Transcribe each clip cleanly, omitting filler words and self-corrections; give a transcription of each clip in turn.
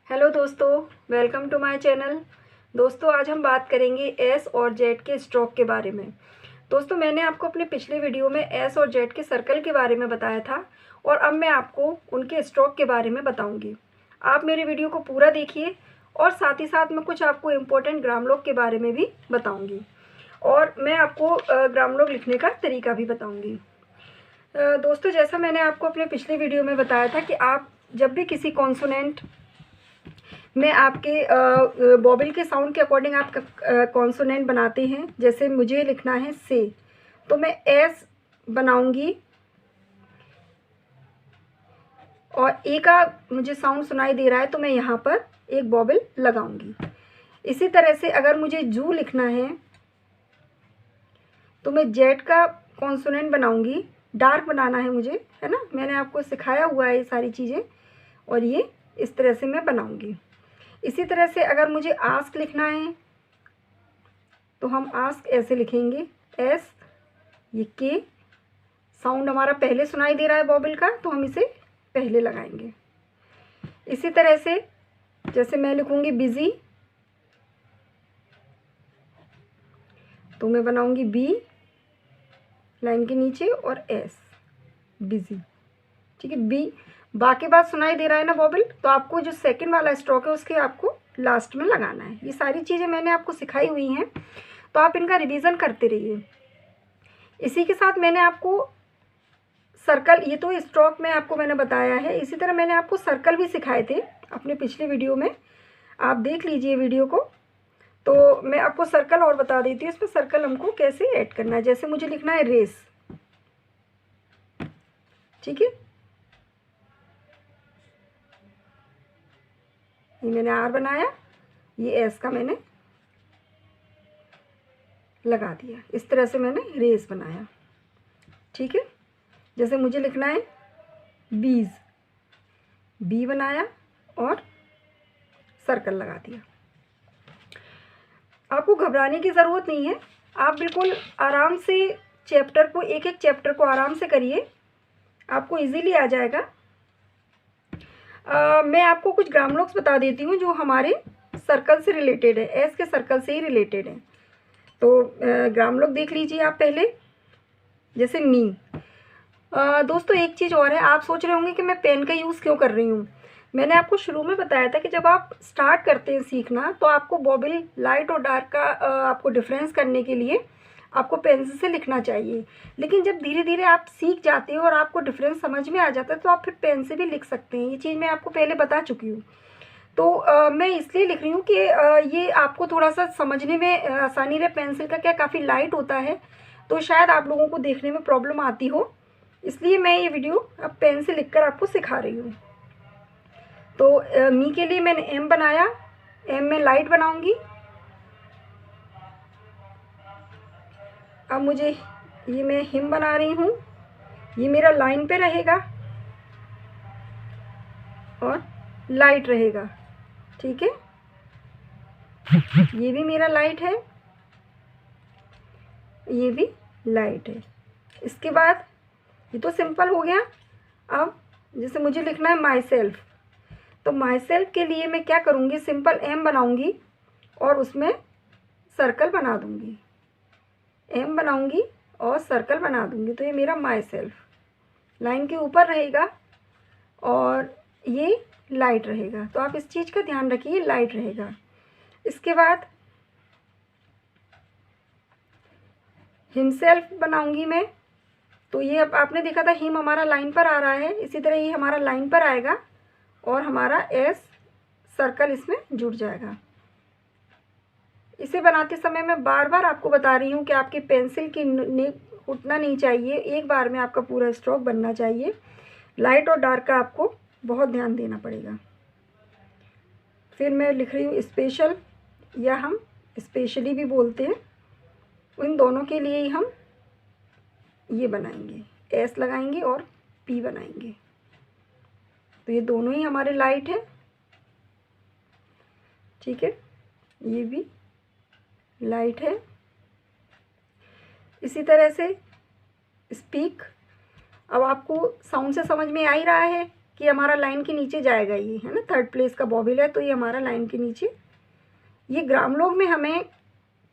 Hello दोस्तों, welcome to my channel. दोस्तों, आज हम बात करेंगे एस और जेड के स्ट्रोक के बारे में। दोस्तों, मैंने आपको अपने पिछले वीडियो में एस और जेड के सर्कल के बारे में बताया था और अब मैं आपको उनके स्ट्रोक के बारे में बताऊंगी। आप मेरे वीडियो को पूरा देखिए और साथ ही साथ मैं कुछ आपको इम्पोर्टेंट ग्रामलोग के बारे में भी बताऊँगी और मैं आपको ग्रामलोग लिखने का तरीका भी बताऊँगी। दोस्तों, जैसा मैंने आपको अपने पिछले वीडियो में बताया था कि आप जब भी किसी कॉन्सोनेंट में आपके वोवेल के साउंड के अकॉर्डिंग आप कॉन्सोनेंट बनाते हैं, जैसे मुझे लिखना है से, तो मैं एस बनाऊंगी और ए का मुझे साउंड सुनाई दे रहा है तो मैं यहाँ पर एक वोवेल लगाऊंगी। इसी तरह से अगर मुझे जू लिखना है तो मैं जेड का कॉन्सोनेंट बनाऊंगी। डार्क बनाना है मुझे, है ना, मैंने आपको सिखाया हुआ है ये सारी चीज़ें और ये इस तरह से मैं बनाऊंगी। इसी तरह से अगर मुझे आस्क लिखना है तो हम आस्क ऐसे लिखेंगे, एस, ये के साउंड हमारा पहले सुनाई दे रहा है वोवेल का तो हम इसे पहले लगाएंगे। इसी तरह से जैसे मैं लिखूंगी बिजी तो मैं बनाऊंगी बी लाइन के नीचे और एस, बिजी। ठीक है, बी बाकी बात सुनाई दे रहा है ना वोवेल, तो आपको जो सेकंड वाला स्ट्रोक है उसके आपको लास्ट में लगाना है। ये सारी चीज़ें मैंने आपको सिखाई हुई हैं तो आप इनका रिवीजन करते रहिए। इसी के साथ मैंने आपको सर्कल, ये तो स्ट्रोक में आपको मैंने बताया है, इसी तरह मैंने आपको सर्कल भी सिखाए थे अपने पिछले वीडियो में, आप देख लीजिए वीडियो को। तो मैं आपको सर्कल और बता देती हूँ इसमें सर्कल हमको कैसे ऐड करना है। जैसे मुझे लिखना है रेस, ठीक है, ये मैंने आर बनाया, ये एस का मैंने लगा दिया, इस तरह से मैंने रेस बनाया। ठीक है, जैसे मुझे लिखना है बीज, बी बनाया और सर्कल लगा दिया। आपको घबराने की ज़रूरत नहीं है, आप बिल्कुल आराम से चैप्टर को, एक एक चैप्टर को आराम से करिए, आपको इजीली आ जाएगा। मैं आपको कुछ ग्रामलोग्स बता देती हूँ जो हमारे सर्कल से रिलेटेड है, एस के सर्कल से ही रिलेटेड है। तो ग्रामलोग देख लीजिए आप पहले। जैसे मी, दोस्तों एक चीज़ और है, आप सोच रहे होंगे कि मैं पेन का यूज़ क्यों कर रही हूँ। मैंने आपको शुरू में बताया था कि जब आप स्टार्ट करते हैं सीखना तो आपको वोवेल लाइट और डार्क का आपको डिफरेंस करने के लिए आपको पेंसिल से लिखना चाहिए। लेकिन जब धीरे धीरे आप सीख जाते हो और आपको डिफरेंस समझ में आ जाता है तो आप फिर पेन से भी लिख सकते हैं। ये चीज़ मैं आपको पहले बता चुकी हूँ। तो मैं इसलिए लिख रही हूँ कि ये आपको थोड़ा सा समझने में आसानी रहे। पेंसिल का क्या काफ़ी लाइट होता है तो शायद आप लोगों को देखने में प्रॉब्लम आती हो, इसलिए मैं ये वीडियो अब पेन से लिखकर आपको सिखा रही हूँ। तो मी के लिए मैंने एम बनाया, एम में लाइट बनाऊंगी। अब मुझे, ये मैं हिम बना रही हूँ, ये मेरा लाइन पे रहेगा और लाइट रहेगा। ठीक है, ये भी मेरा लाइट है, ये भी लाइट है। इसके बाद ये तो सिंपल हो गया। अब जैसे मुझे लिखना है माई सेल्फ, तो माई सेल्फ के लिए मैं क्या करूँगी, सिंपल एम बनाऊँगी और उसमें सर्कल बना दूँगी, एम बनाऊँगी और सर्कल बना दूँगी। तो ये मेरा माई सेल्फ लाइन के ऊपर रहेगा और ये लाइट रहेगा, तो आप इस चीज़ का ध्यान रखिए, लाइट रहेगा। इसके बाद हिमसेल्फ बनाऊँगी मैं, तो ये अब आपने देखा था हिम हमारा लाइन पर आ रहा है, इसी तरह ये हमारा लाइन पर आएगा और हमारा एस सर्कल इसमें जुड़ जाएगा। इसे बनाते समय मैं बार बार आपको बता रही हूँ कि आपकी पेंसिल की नेक उठना नहीं चाहिए, एक बार में आपका पूरा स्ट्रोक बनना चाहिए। लाइट और डार्क का आपको बहुत ध्यान देना पड़ेगा। फिर मैं लिख रही हूँ स्पेशल, या हम स्पेशली भी बोलते हैं, इन दोनों के लिए ही हम ये बनाएंगे, एस लगाएंगे और पी बनाएंगे। तो ये दोनों ही हमारे लाइट है। ठीक है, ये भी लाइट है। इसी तरह से स्पीक, अब आपको साउंड से समझ में आ ही रहा है कि हमारा लाइन के नीचे जाएगा, ये है ना, थर्ड प्लेस का बॉबिल है तो ये हमारा लाइन के नीचे। ये ग्रामलोग में हमें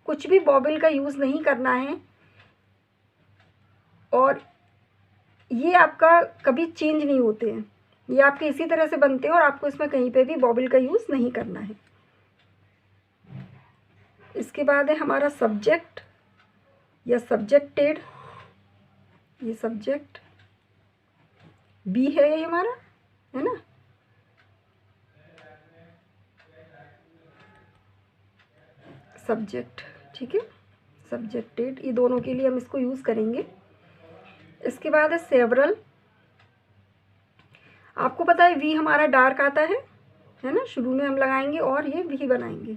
कुछ भी बॉबिल का यूज़ नहीं करना है और ये आपका कभी चेंज नहीं होते हैं, ये आपके इसी तरह से बनते हैं और आपको इसमें कहीं पे भी बॉबिल का यूज़ नहीं करना है। इसके बाद है हमारा सब्जेक्ट या सब्जेक्टेड, ये सब्जेक्ट बी है ये हमारा, है ना। सब्जेक्ट, ठीक है, सब्जेक्टेड, ये दोनों के लिए हम इसको यूज़ करेंगे। इसके बाद है सेवरल। आपको पता है वी हमारा डार्क आता है ना, शुरू में हम लगाएंगे और ये वी बनाएंगे।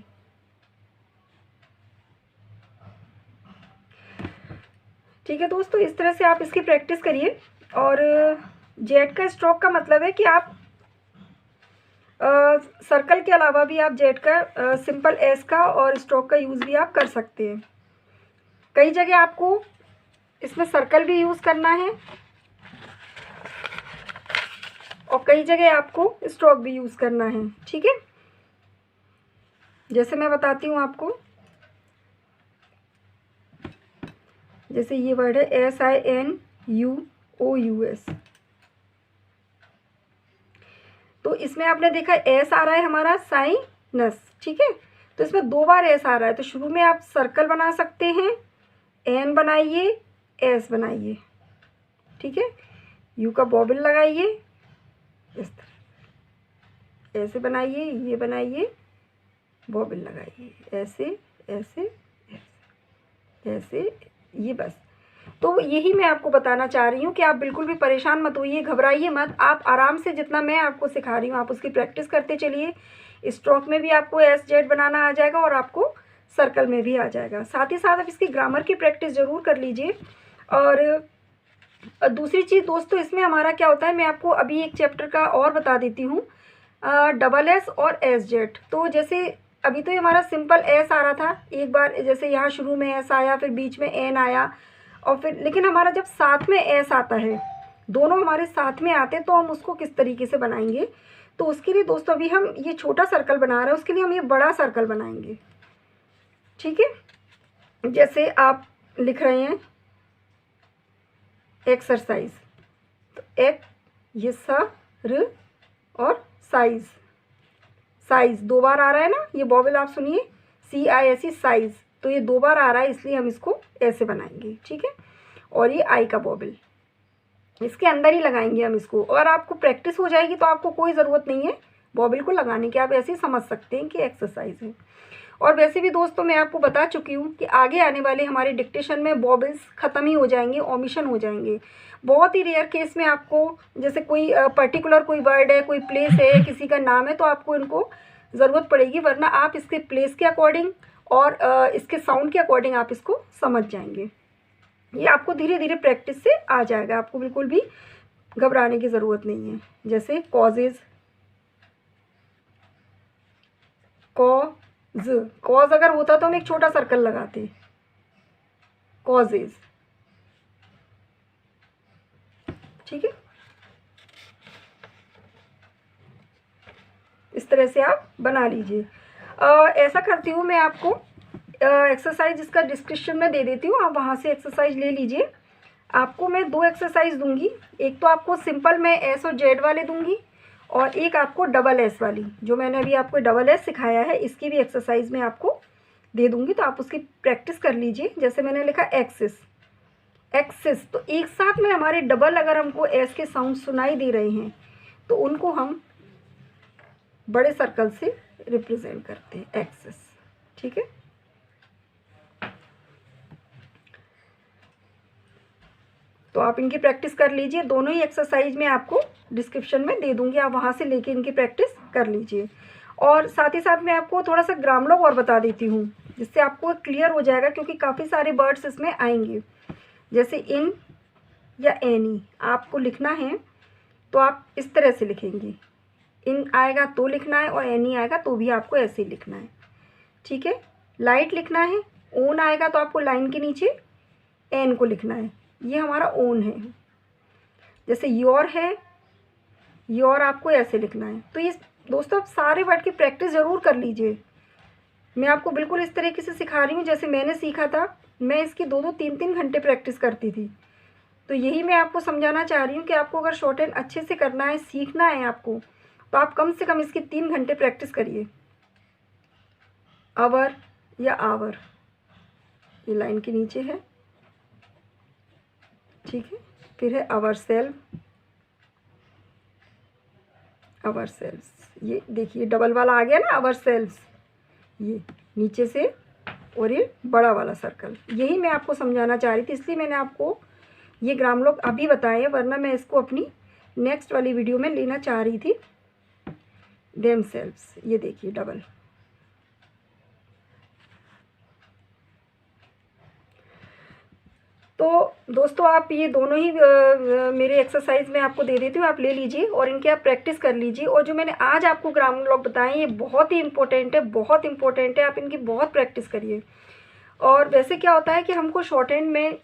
ठीक है दोस्तों, इस तरह से आप इसकी प्रैक्टिस करिए। और जेड का स्ट्रोक का मतलब है कि आप सर्कल के अलावा भी आप जेड का सिंपल एस का और स्ट्रोक का यूज़ भी आप कर सकते हैं। कई जगह आपको इसमें सर्कल भी यूज़ करना है और कई जगह आपको स्ट्रोक भी यूज़ करना है, ठीक है। जैसे मैं बताती हूँ आपको, जैसे ये वर्ड है SINUOUS, तो इसमें आपने देखा एस आ रहा है हमारा साइनस, ठीक है, तो इसमें 2 बार एस आ रहा है, तो शुरू में आप सर्कल बना सकते हैं, एन बनाइए, एस बनाइए, ठीक है, यू का बॉबिल लगाइए, इस तरह ऐसे बनाइए, ये बनाइए, बॉबिल लगाइए, ऐसे ऐसे ऐसे ऐसे, ये बस। तो यही मैं आपको बताना चाह रही हूँ कि आप बिल्कुल भी परेशान मत होइए, घबराइए मत, आप आराम से जितना मैं आपको सिखा रही हूँ आप उसकी प्रैक्टिस करते चलिए। स्ट्रोक में भी आपको एस जेड बनाना आ जाएगा और आपको सर्कल में भी आ जाएगा। साथ ही साथ आप इसकी ग्रामर की प्रैक्टिस ज़रूर कर लीजिए। और दूसरी चीज़ दोस्तों, इसमें हमारा क्या होता है, मैं आपको अभी एक चैप्टर का और बता देती हूँ, डबल एस और एस जेड। तो जैसे अभी तो ये हमारा सिंपल एस आ रहा था, एक बार जैसे यहाँ शुरू में एस आया, फिर बीच में एन आया, और फिर लेकिन हमारा जब साथ में एस आता है, दोनों हमारे साथ में आते हैं, तो हम उसको किस तरीके से बनाएंगे। तो उसके लिए दोस्तों अभी हम ये छोटा सर्कल बना रहे हैं, उसके लिए हम ये बड़ा सर्कल बनाएंगे, ठीक है। जैसे आप लिख रहे हैं एक्सरसाइज, तो एक ये सर और साइज, साइज 2 बार आ रहा है ना, ये बॉबिल आप सुनिए, CISE साइज, तो ये 2 बार आ रहा है इसलिए हम इसको ऐसे बनाएंगे, ठीक है। और ये आई का बॉबिल इसके अंदर ही लगाएंगे हम इसको, और आपको प्रैक्टिस हो जाएगी तो आपको कोई ज़रूरत नहीं है बॉबिल को लगाने की, आप ऐसे ही समझ सकते हैं कि एक्सरसाइज है। और वैसे भी दोस्तों मैं आपको बता चुकी हूँ कि आगे आने वाले हमारे डिक्टेशन में बॉबिल्स ख़त्म ही हो जाएंगे, ओमिशन हो जाएंगे। बहुत ही रेयर केस में आपको जैसे कोई पर्टिकुलर कोई वर्ड है, कोई प्लेस है, किसी का नाम है, तो आपको इनको ज़रूरत पड़ेगी, वरना आप इसके प्लेस के अकॉर्डिंग और इसके साउंड के अकॉर्डिंग आप इसको समझ जाएंगे। ये आपको धीरे धीरे प्रैक्टिस से आ जाएगा, आपको बिल्कुल भी घबराने की ज़रूरत नहीं है। जैसे कॉजेज़, कॉज अगर होता तो हम एक छोटा सर्कल लगाते, कॉजेज, ठीक है। इस तरह से आप बना लीजिए। ऐसा करती हूँ मैं, आपको एक्सरसाइज इसका डिस्क्रिप्शन में दे देती हूँ, आप वहाँ से एक्सरसाइज ले लीजिए। आपको मैं 2 एक्सरसाइज दूंगी, एक तो आपको सिंपल मैं एस और जेड वाले दूंगी, और एक आपको डबल एस वाली, जो मैंने अभी आपको डबल एस सिखाया है इसकी भी एक्सरसाइज मैं आपको दे दूंगी, तो आप उसकी प्रैक्टिस कर लीजिए। जैसे मैंने लिखा एक्सिस, एक्सिस, तो एक साथ में हमारे डबल अगर हमको एस के साउंड सुनाई दे रहे हैं तो उनको हम बड़े सर्कल से रिप्रेजेंट करते हैं, एक्सिस, ठीक है। तो आप इनकी प्रैक्टिस कर लीजिए, दोनों ही एक्सरसाइज में आपको डिस्क्रिप्शन में दे दूंगी, आप वहाँ से लेके इनकी प्रैक्टिस कर लीजिए। और साथ ही साथ मैं आपको थोड़ा सा ग्रामर और बता देती हूँ, जिससे आपको क्लियर हो जाएगा, क्योंकि काफ़ी सारे वर्ड्स इसमें आएंगे। जैसे इन या एनी आपको लिखना है तो आप इस तरह से लिखेंगे, इन आएगा तो लिखना है और एनी आएगा तो भी आपको ऐसे ही लिखना है, ठीक है। लाइट लिखना है, ओन आएगा तो आपको लाइन के नीचे एन को लिखना है, ये हमारा ओन है। जैसे योर है, ये और आपको ऐसे लिखना है। तो ये दोस्तों आप सारे वर्ड की प्रैक्टिस ज़रूर कर लीजिए। मैं आपको बिल्कुल इस तरीके से सिखा रही हूँ जैसे मैंने सीखा था। मैं इसकी 2-2 3-3 घंटे प्रैक्टिस करती थी। तो यही मैं आपको समझाना चाह रही हूँ कि आपको अगर शॉर्ट हैंड अच्छे से करना है, सीखना है आपको, तो आप कम से कम इसकी 3 घंटे प्रैक्टिस करिए। आवर या आवर, ये लाइन के नीचे है, ठीक है। फिर है आवर सेल्फ, आवर सेल्व्स, ये देखिए डबल वाला आ गया ना, आवर सेल्व्स, ये नीचे से, और ये बड़ा वाला सर्कल। यही मैं आपको समझाना चाह रही थी, इसलिए मैंने आपको ये ग्राम लोग अभी बताए, वरना मैं इसको अपनी नेक्स्ट वाली वीडियो में लेना चाह रही थी। देम सेल्व्स, ये देखिए डबल। तो दोस्तों आप ये दोनों ही मेरे एक्सरसाइज में आपको दे देती हूँ, आप ले लीजिए और इनके आप प्रैक्टिस कर लीजिए। और जो मैंने आज आपको ग्राम लॉग बताए ये बहुत ही इंपॉर्टेंट है, बहुत इंपॉर्टेंट है, आप इनकी बहुत प्रैक्टिस करिए। और वैसे क्या होता है कि हमको शॉर्ट हैंड में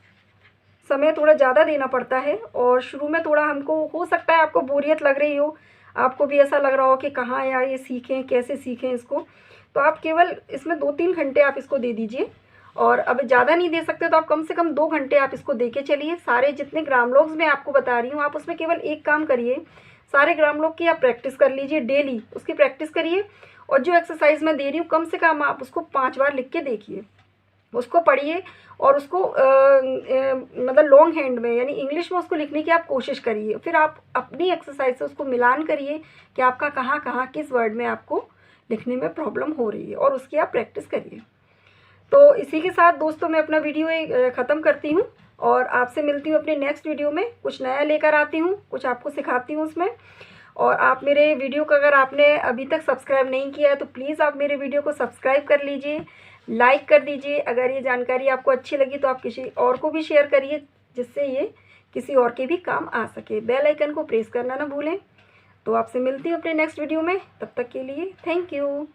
समय थोड़ा ज़्यादा देना पड़ता है, और शुरू में थोड़ा हमको हो सकता है आपको बोरियत लग रही हो, आपको भी ऐसा लग रहा हो कि कहाँ यार ये सीखें, कैसे सीखें इसको। तो आप केवल इसमें 2-3 घंटे आप इसको दे दीजिए, और अब ज़्यादा नहीं दे सकते तो आप कम से कम 2 घंटे आप इसको दे के चलिए। सारे जितने ग्राम लोग्स मैं आपको बता रही हूँ, आप उसमें केवल एक काम करिए, सारे ग्राम लोग की आप प्रैक्टिस कर लीजिए, डेली उसकी प्रैक्टिस करिए। और जो एक्सरसाइज मैं दे रही हूँ कम से कम आप उसको 5 बार लिख के देखिए, उसको पढ़िए, और उसको मतलब लॉन्ग हैंड में यानी इंग्लिश में उसको लिखने की आप कोशिश करिए। फिर आप अपनी एक्सरसाइज से उसको मिलान करिए कि आपका कहाँ कहाँ किस वर्ड में आपको लिखने में प्रॉब्लम हो रही है, और उसकी आप प्रैक्टिस करिए। तो इसी के साथ दोस्तों मैं अपना वीडियो ख़त्म करती हूँ, और आपसे मिलती हूँ अपने नेक्स्ट वीडियो में। कुछ नया लेकर आती हूँ, कुछ आपको सिखाती हूँ उसमें। और आप मेरे वीडियो को अगर आपने अभी तक सब्सक्राइब नहीं किया है तो प्लीज़ आप मेरे वीडियो को सब्सक्राइब कर लीजिए, लाइक कर दीजिए। अगर ये जानकारी आपको अच्छी लगी तो आप किसी और को भी शेयर करिए, जिससे ये किसी और के भी काम आ सके। बेल आइकन को प्रेस करना ना भूलें। तो आपसे मिलती हूँ अपने नेक्स्ट वीडियो में, तब तक के लिए थैंक यू।